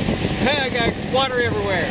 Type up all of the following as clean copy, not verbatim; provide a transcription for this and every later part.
I got water everywhere.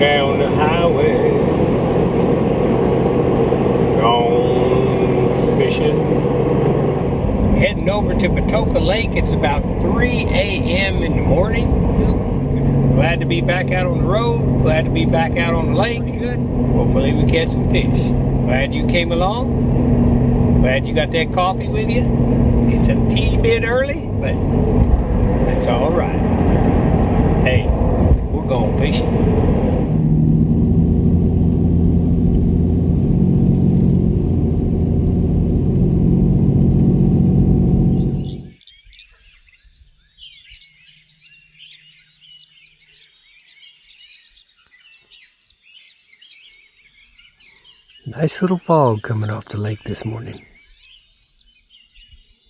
Down the highway, gone fishing. Heading over to Patoka Lake. It's about 3 a.m. in the morning. Glad to be back out on the road. Glad to be back out on the lake. Good. Hopefully we catch some fish. Glad you came along. Glad you got that coffee with you. It's a tea bit early, but that's all right. Hey, we're going fishing. Nice little fog coming off the lake this morning.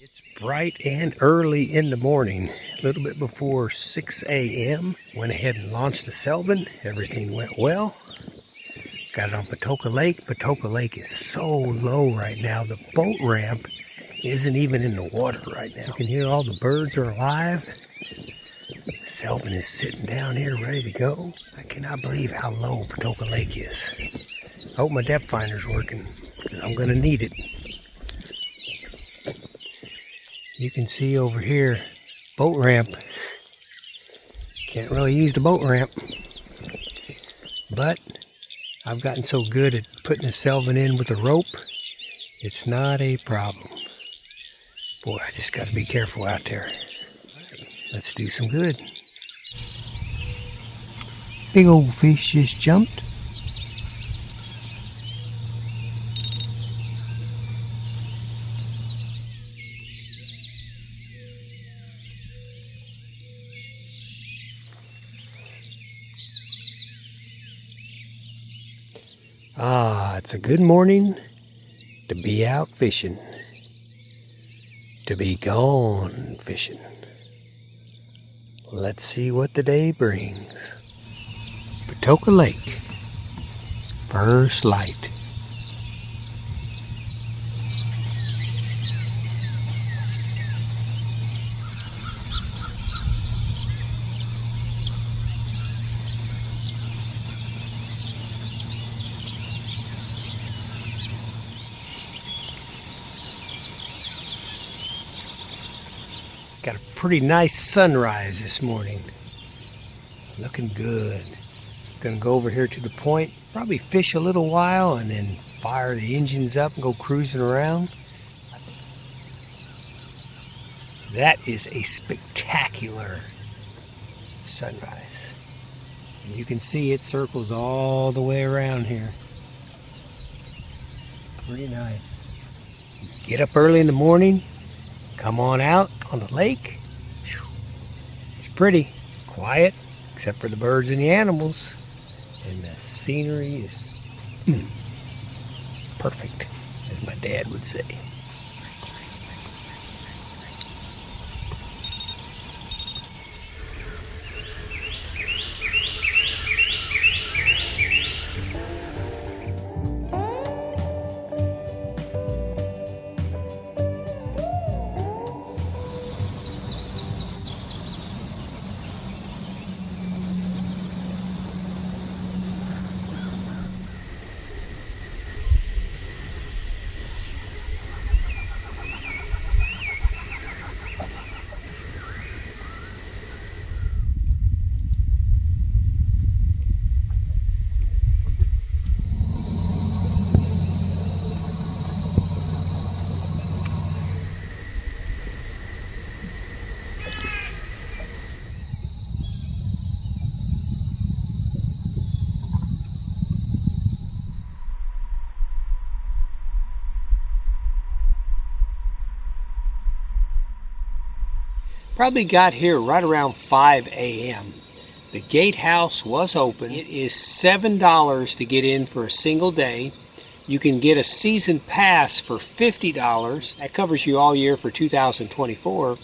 It's bright and early in the morning, a little bit before 6 a.m. Went ahead and launched the Sylvan. Everything went well. Got it on Patoka Lake. Patoka Lake is so low right now. The boat ramp isn't even in the water right now. You can hear all the birds are alive. The Sylvan is sitting down here ready to go. I cannot believe how low Patoka Lake is. I hope my depth finder's working, because I'm going to need it. You can see over here, boat ramp. Can't really use the boat ramp. But I've gotten so good at putting the Sylvan in with a rope, it's not a problem. Boy, I just got to be careful out there. Let's do some good. Big old fish just jumped. It's a good morning to be out fishing, to be gone fishing. Let's see what the day brings. Patoka Lake, first light. Got a pretty nice sunrise this morning. Looking good. Gonna go over here to the point, probably fish a little while and then fire the engines up and go cruising around. That is a spectacular sunrise. And you can see it circles all the way around here. Pretty nice. Get up early in the morning, come on out on the lake. It's pretty quiet, except for the birds and the animals. And the scenery is perfect, as my dad would say. Probably got here right around 5 a.m. The gatehouse was open. It is $7 to get in for a single day. You can get a season pass for $50. That covers you all year for 2024.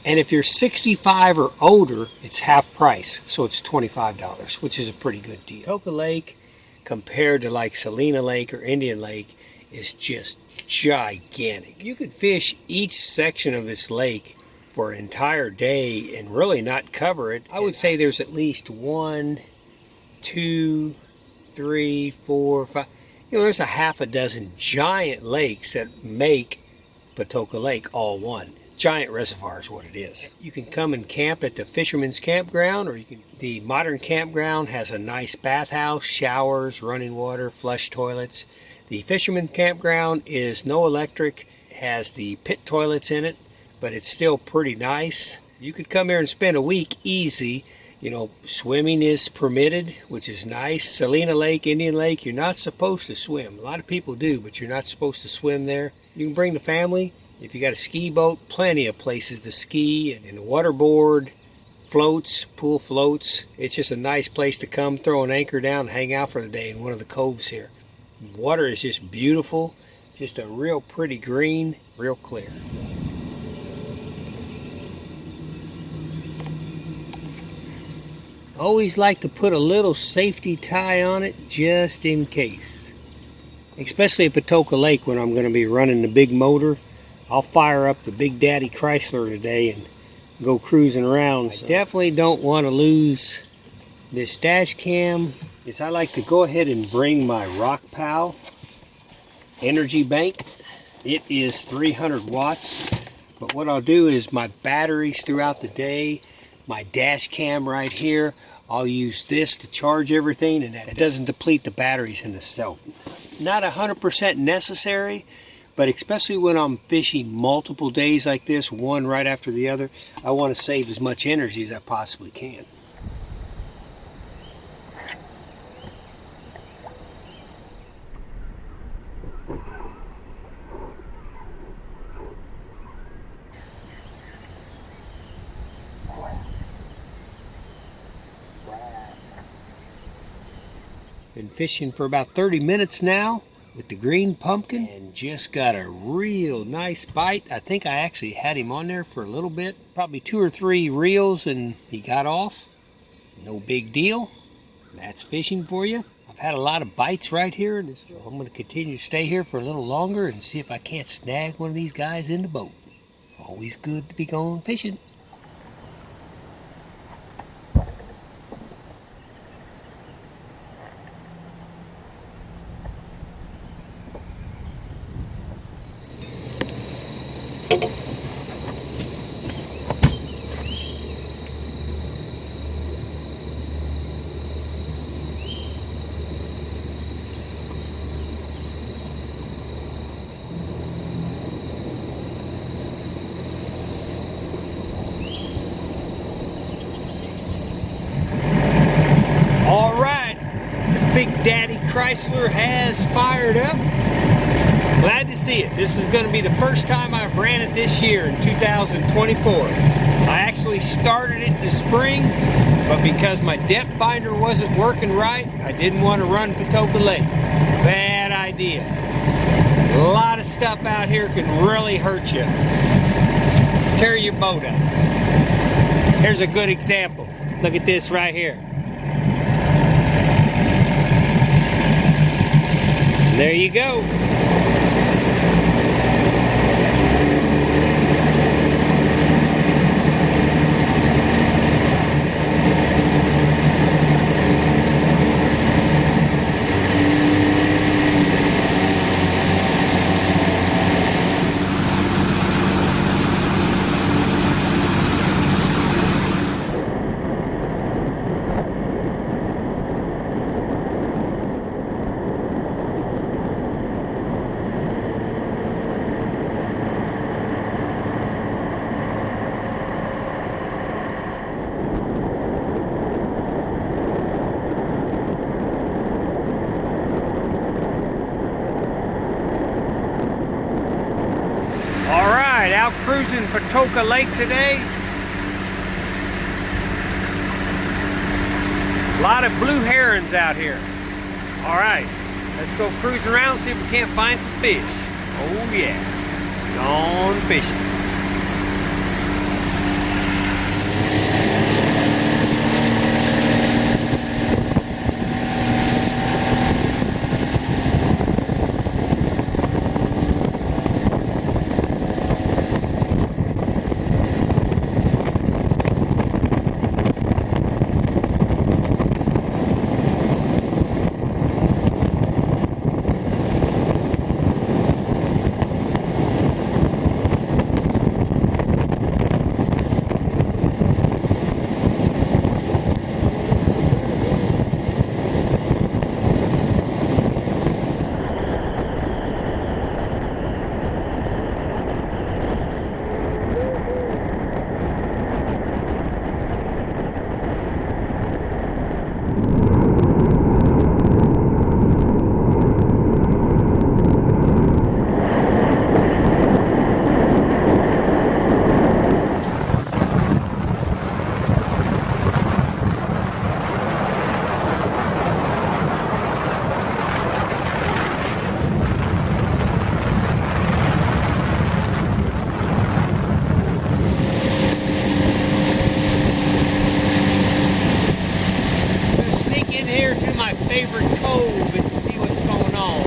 And if you're 65 or older, it's half price, so it's $25, which is a pretty good deal. Patoka Lake, compared to like Salina Lake or Indian Lake, is just gigantic. You could fish each section of this lake for an entire day and really not cover it. I would say there's at least 1, 2, 3, 4, 5. There's a half a dozen giant lakes that make Patoka Lake all one. Giant reservoir is what it is. You can come and camp at the Fisherman's Campground, or the modern campground has a nice bathhouse, showers, running water, flush toilets. The Fisherman's Campground is no electric, has the pit toilets in it, but it's still pretty nice. You could come here and spend a week easy. Swimming is permitted, which is nice. Salina Lake, Indian Lake, you're not supposed to swim. A lot of people do, but you're not supposed to swim there. You can bring the family. If you got a ski boat, plenty of places to ski, and waterboard, floats, pool floats. It's just a nice place to come, throw an anchor down, and hang out for the day in one of the coves here. Water is just beautiful, just a real pretty green, real clear. Always like to put a little safety tie on it just in case. Especially at Patoka Lake when I'm going to be running the big motor. I'll fire up the Big Daddy Chrysler today and go cruising around. I definitely don't want to lose this dash cam. I like to go ahead and bring my RockPal energy bank. It is 300 watts. But what I'll do is my batteries throughout the day, my dash cam right here, I'll use this to charge everything, and it doesn't deplete the batteries in the cell. Not 100% necessary, but especially when I'm fishing multiple days like this, one right after the other, I want to save as much energy as I possibly can. Been fishing for about 30 minutes now with the green pumpkin and just got a real nice bite. I think I actually had him on there for a little bit, probably 2 or 3 reels, and he got off. No big deal. That's fishing for you. I've had a lot of bites right here, so I'm going to continue to stay here for a little longer and see if I can't snag one of these guys in the boat. Always good to be going fishing. Big Daddy Chrysler has fired up. Glad to see it. This is going to be the first time I've ran it this year in 2024. I actually started it in the spring, but because my depth finder wasn't working right, I didn't want to run Patoka Lake. Bad idea. A lot of stuff out here can really hurt you. Tear your boat up. Here's a good example. Look at this right here. There you go. Out cruising Patoka Lake today. A lot of blue herons out here. All right, let's go cruising around, see if we can't find some fish. Oh yeah, gone fishing. Favorite cove and see what's going on.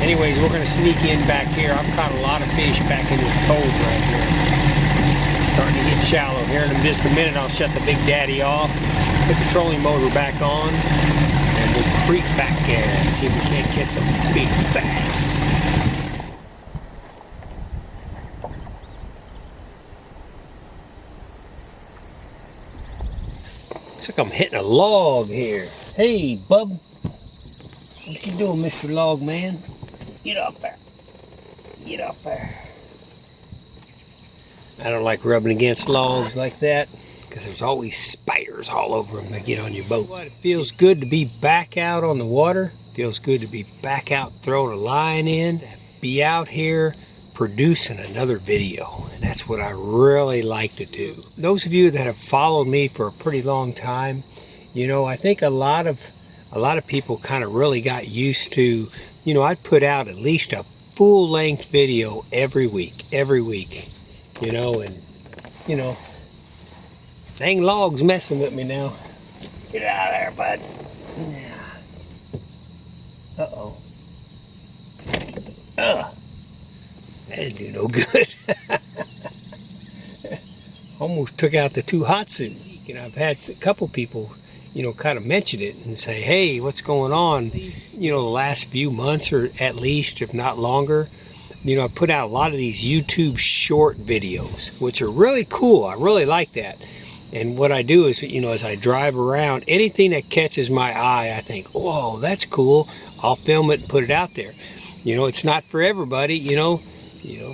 Anyways, we're going to sneak in back here. I've caught a lot of fish back in this cove right here. Starting to get shallow here. In just a minute, I'll shut the Big Daddy off, put the trolling motor back on, and we'll creep back in and see if we can't get some big bass. Looks like I'm hitting a log here. Hey, bub. What you doing, Mr. Log Man? Get up there. Get up there. I don't like rubbing against logs like that because there's always spiders all over them that get on your boat. It feels good to be back out on the water. Feels good to be back out throwing a line in. Be out here producing another video. And that's what I really like to do. Those of you that have followed me for a pretty long time, you know, I think a lot of people kind of really got used to, you know, I'd put out at least a full-length video every week, you know, and, you know, dang log's messing with me now. Get out of there, bud. Uh-oh. That didn't do no good. Almost took out the Tohatsu. And I've had a couple people, you know, kind of mention it and say, hey, what's going on? You know, the last few months, or at least, if not longer, you know, I put out a lot of these YouTube short videos, which are really cool. I really like that. And what I do is, as I drive around, anything that catches my eye, I think, whoa, that's cool. I'll film it and put it out there. It's not for everybody,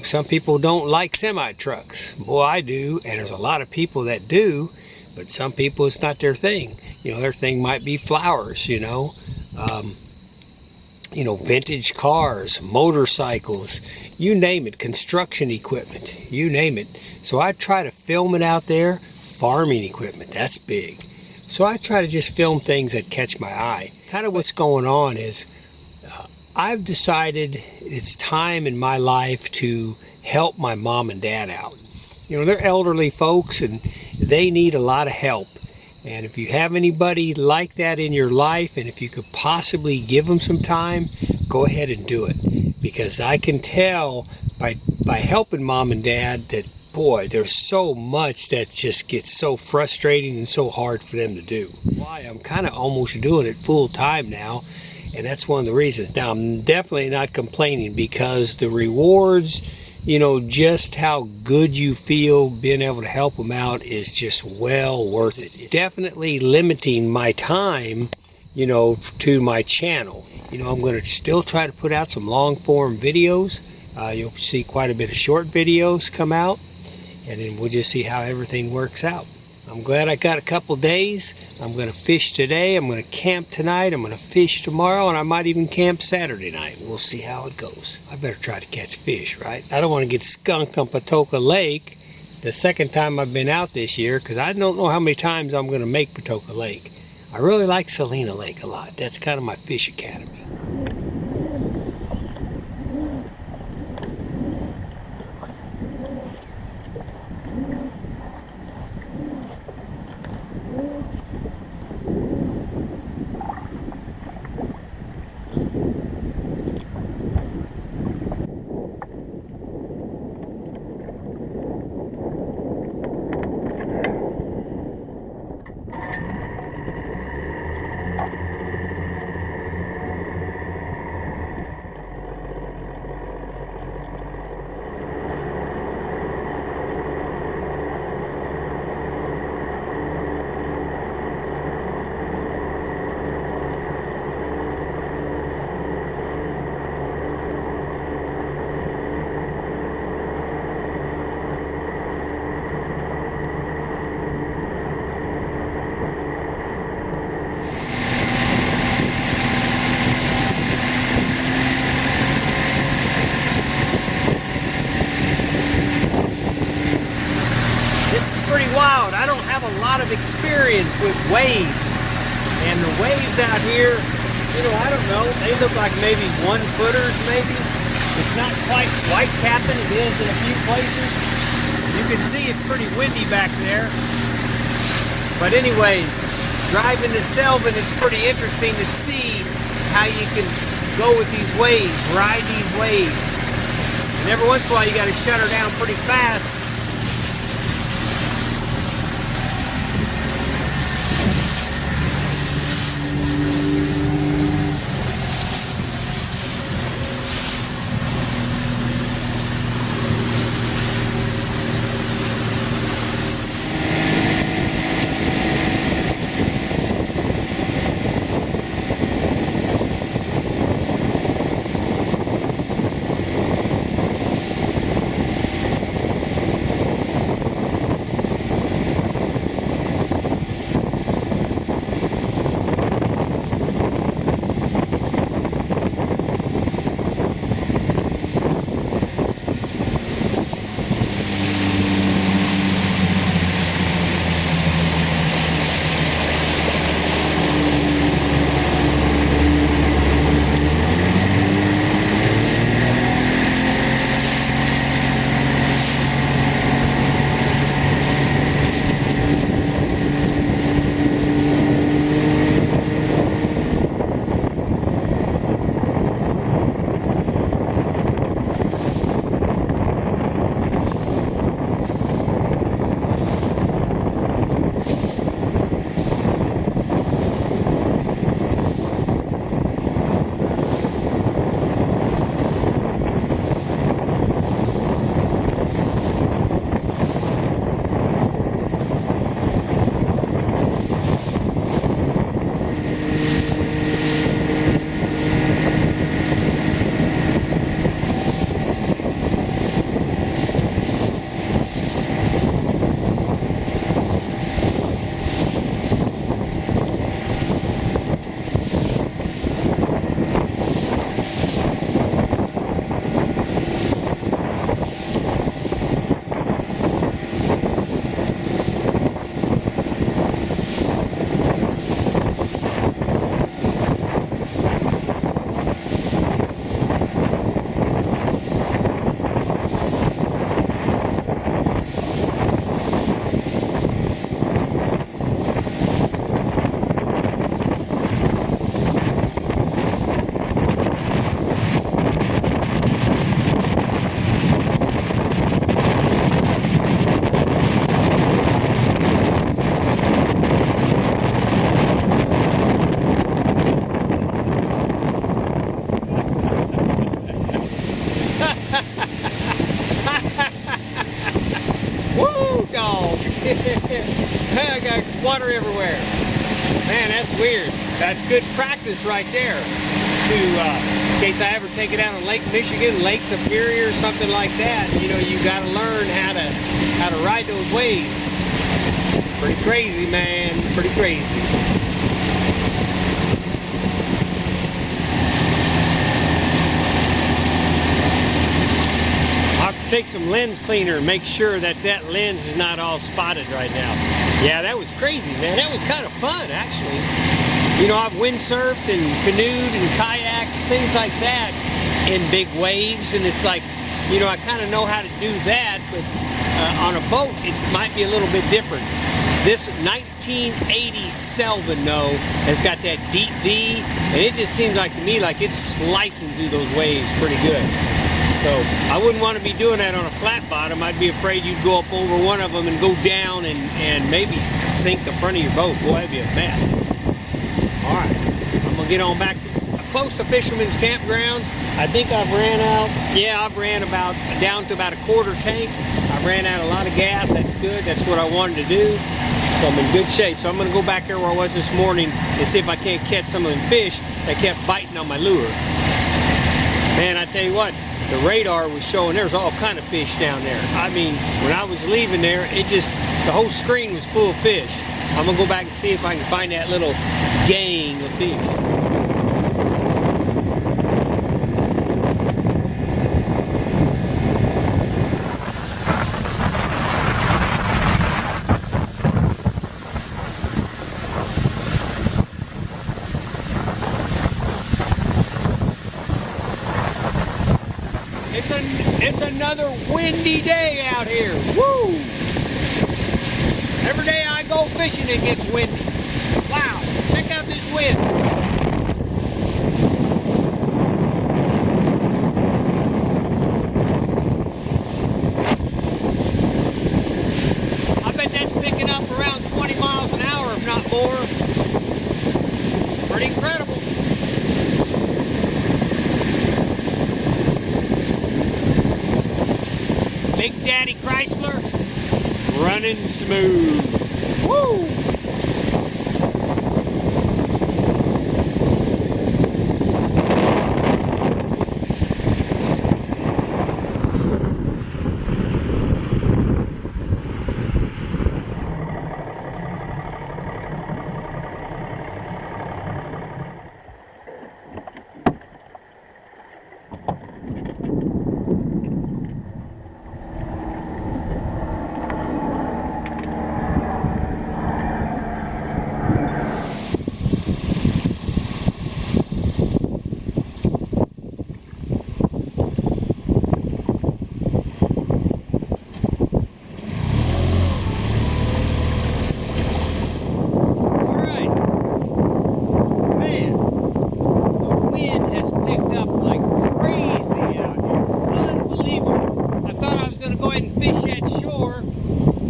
some people don't like semi trucks. Boy, I do, and there's a lot of people that do, but some people it's not their thing. Their thing might be flowers, vintage cars, motorcycles, you name it, construction equipment, you name it. So I try to film it out there. Farming equipment, that's big. So I try to just film things that catch my eye. Kind of what's going on is I've decided it's time in my life to help my mom and dad out. They're elderly folks and they need a lot of help. And if you have anybody like that in your life, and if you could possibly give them some time, go ahead and do it. Because I can tell by helping mom and dad that, boy, there's so much that just gets so frustrating and so hard for them to do. Why I'm kind of almost doing it full time now, and that's one of the reasons. Now, I'm definitely not complaining because the rewards, just how good you feel being able to help them out is just well worth it. It's definitely limiting my time, to my channel. I'm going to still try to put out some long form videos. You'll see quite a bit of short videos come out. And then we'll just see how everything works out. I'm glad I got a couple days. I'm going to fish today. I'm going to camp tonight. I'm going to fish tomorrow. And I might even camp Saturday night. We'll see how it goes. I better try to catch fish, right? I don't want to get skunked on Patoka Lake the second time I've been out this year, because I don't know how many times I'm going to make Patoka Lake. I really like Sylvan Lake a lot. That's kind of my fish academy. Pretty wild. I don't have a lot of experience with waves, and the waves out here, I don't know, they look like maybe 1-footers maybe. It's not quite white capping, it is in a few places. You can see it's pretty windy back there. But anyways, driving to Sylvan, it's pretty interesting to see how you can go with these waves, ride these waves. And every once in a while you got to shut her down pretty fast. weird. That's good practice right there. To in case I ever take it out on Lake Michigan, Lake Superior, something like that. You know, you got to learn how to ride those waves. Pretty crazy, man. Pretty crazy. I'll have to take some lens cleaner and make sure that that lens is not all spotted right now. Yeah, that was crazy, man. That was kind of fun, actually. You know, I've windsurfed and canoed and kayaked, things like that, in big waves, and it's like, you know, I kind of know how to do that, but on a boat, it might be a little bit different. This 1980 Sylvan, though, has got that deep V, and it just seems like to me like it's slicing through those waves pretty good. So I wouldn't want to be doing that on a flat bottom. I'd be afraid you'd go up over one of them and go down and maybe sink the front of your boat. Boy, that'd be a mess. All right, I'm gonna get on back close to Fisherman's Campground. I think I've ran out. Yeah, I've ran about down to about a quarter tank. I ran out a lot of gas. That's good. That's what I wanted to do. So I'm in good shape. So I'm gonna go back there where I was this morning and see if I can't catch some of them fish that kept biting on my lure. Man, I tell you what, the radar was showing there's all kind of fish down there. I mean, when I was leaving there, the whole screen was full of fish. I'm gonna go back and see if I can find that little gang of fish. It's another windy day out here. Woo! Every day I go fishing it gets windy. Wow, check out this wind. I bet that's picking up around 20 miles an hour, if not more. Pretty incredible. Big Daddy Chrysler, running smooth. Woo!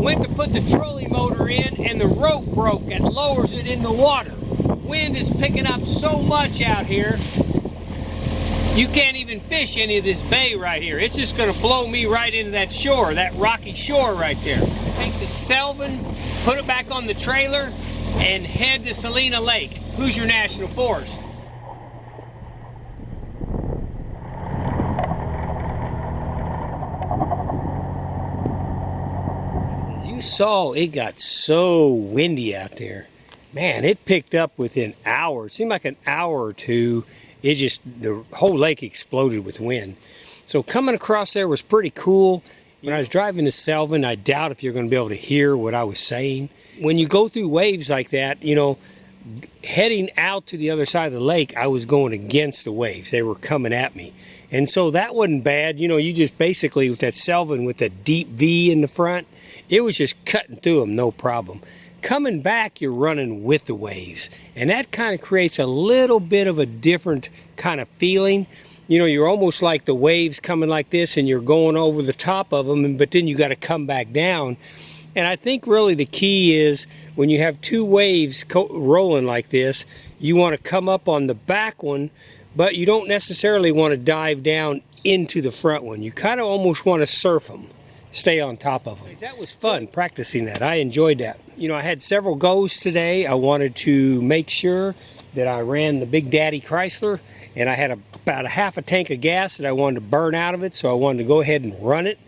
Went to put the trolling motor in and the rope broke and lowers it in the water. Wind is picking up so much out here, you can't even fish any of this bay right here. It's just going to blow me right into that shore, that rocky shore right there. Take the Sylvan, put it back on the trailer, and head to Salina Lake, Hoosier National Forest. You saw it got so windy out there. Man, it picked up within hours. It seemed like an hour or two. The whole lake exploded with wind. So coming across there was pretty cool. When I was driving to Sylvan, I doubt if you're going to be able to hear what I was saying. When you go through waves like that, you know, heading out to the other side of the lake, I was going against the waves. They were coming at me. And so that wasn't bad. You know, you just basically, with that Sylvan with the deep V in the front, it was just cutting through them, no problem. Coming back, you're running with the waves. And that kind of creates a little bit of a different kind of feeling. You know, you're almost like the waves coming like this and you're going over the top of them, but then you got to come back down. And I think really the key is when you have two waves rolling like this, you want to come up on the back one, but you don't necessarily want to dive down into the front one. You kind of almost want to surf them. stay on top of them. That was fun practicing that. I enjoyed that. You know, I had several goes today. I wanted to make sure that I ran the Big Daddy Chrysler, and I had about a half a tank of gas that I wanted to burn out of it, so I wanted to go ahead and run it.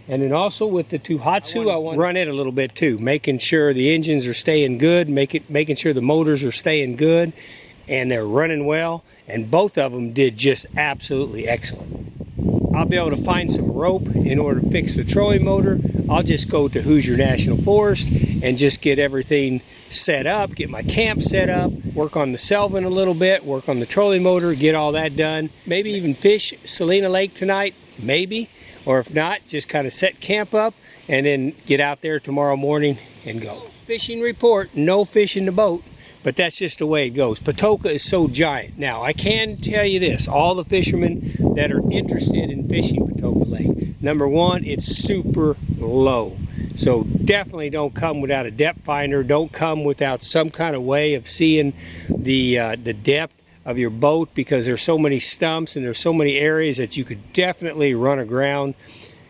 And then also with the Tohatsu, I want to run it a little bit too, making sure the engines are staying good, making sure the motors are staying good, and they're running well. And both of them did just absolutely excellent. I'll be able to find some rope in order to fix the trolling motor. I'll just go to Hoosier National Forest and just get everything set up, get my camp set up, work on the Sylvan a little bit, work on the trolling motor, get all that done. Maybe even fish Salina Lake tonight, maybe. Or if not, just kind of set camp up and then get out there tomorrow morning and go. Fishing report, no fish in the boat, but that's just the way it goes. Patoka is so giant. Now, I can tell you this, all the fishermen that are interested in fishing Patoka Lake, number one, it's super low. So definitely don't come without a depth finder. Don't come without some kind of way of seeing the depth of your boat, because there's so many stumps and there's so many areas that you could definitely run aground.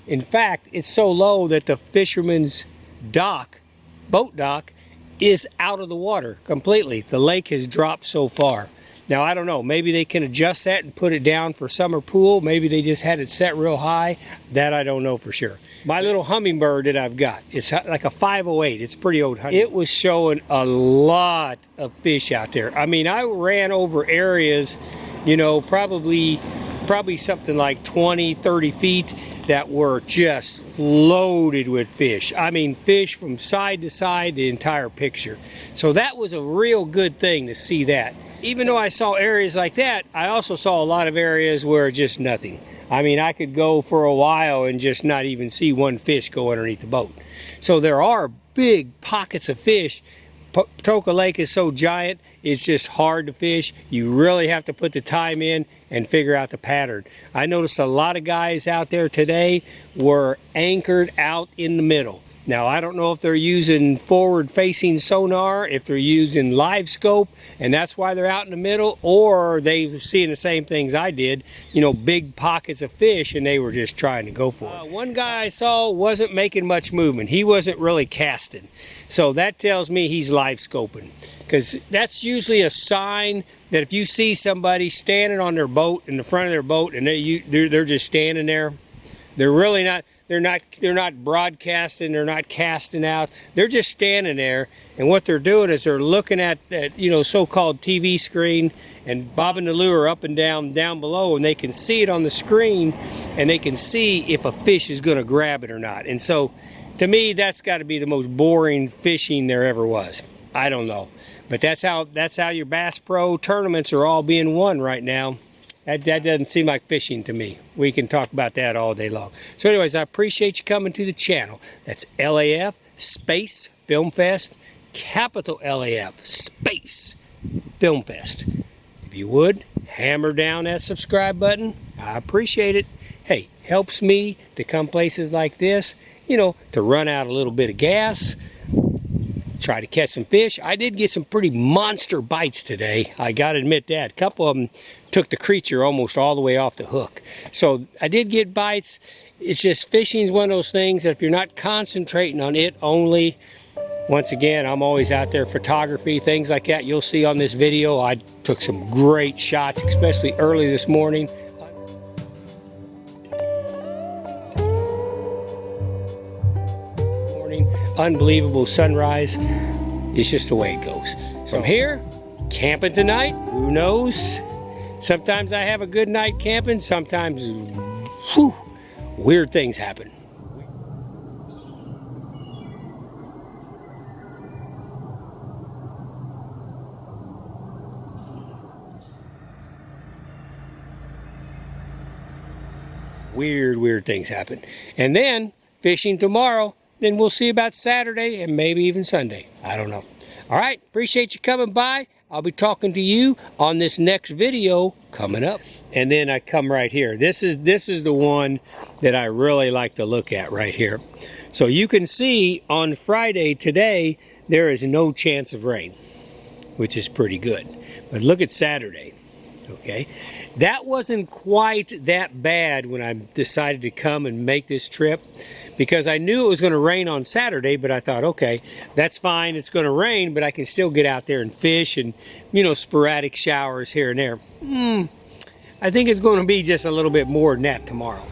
In fact, it's so low that the fisherman's dock, boat dock, is out of the water completely. The lake has dropped so far. Now, I don't know, maybe they can adjust that and put it down for summer pool. Maybe they just had it set real high. That I don't know for sure. My little hummingbird that I've got, it's like a 508. It's pretty old honey. It was showing a lot of fish out there. I mean, I ran over areas, you know, probably something like 20, 30 feet that were just loaded with fish. I mean, fish from side to side, the entire picture. So that was a real good thing to see that. Even though I saw areas like that, I also saw a lot of areas where just nothing. I mean, I could go for a while and just not even see one fish go underneath the boat. So there are big pockets of fish. Patoka Lake is so giant, it's just hard to fish. You really have to put the time in and figure out the pattern. I noticed a lot of guys out there today were anchored out in the middle. Now, I don't know if they're using forward-facing sonar, if they're using live scope, and that's why they're out in the middle, or they're seeing the same things I did, you know, big pockets of fish, and they were just trying to go for it. One guy I saw wasn't making much movement. He wasn't really casting. So that tells me he's live scoping, because that's usually a sign that if you see somebody standing on their boat, in the front of their boat, and they're just standing there, they're really not... They're not broadcasting, they're not casting out, they're just standing there, and what they're doing is they're looking at that, you know, so-called TV screen and bobbing the lure up and down below, and they can see it on the screen, and they can see if a fish is going to grab it or not. And so, to me, that's got to be the most boring fishing there ever was. I don't know, but that's how your Bass Pro tournaments are all being won right now. That doesn't seem like fishing to me. We can talk about that all day long. So anyways, I appreciate you coming to the channel. That's LAF Space Film Fest, capital LAF Space Film Fest. If you would, hammer down that subscribe button. I appreciate it. Hey, helps me to come places like this, you know, to run out a little bit of gas, try to catch some fish. I did get some pretty monster bites today. I got to admit that. A couple of them took the creature almost all the way off the hook. So I did get bites. It's just fishing is one of those things that if you're not concentrating on it only, once again, I'm always out there, photography, things like that. You'll see on this video, I took some great shots, especially early this morning. Unbelievable sunrise. It's just the way it goes. So I'm here, camping tonight. Who knows? Sometimes I have a good night camping. Sometimes, whew, weird things happen. Weird things happen. And then fishing tomorrow. Then we'll see about Saturday and maybe even Sunday. I don't know. All right, appreciate you coming by. I'll be talking to you on this next video coming up. And then I come right here. This is the one that I really like to look at right here. So you can see on Friday today, there is no chance of rain, which is pretty good. But look at Saturday, okay? That wasn't quite that bad when I decided to come and make this trip, because I knew it was going to rain on Saturday, but I thought, okay, that's fine. It's going to rain, but I can still get out there and fish and, you know, sporadic showers here and there. I think it's going to be just a little bit more than that tomorrow.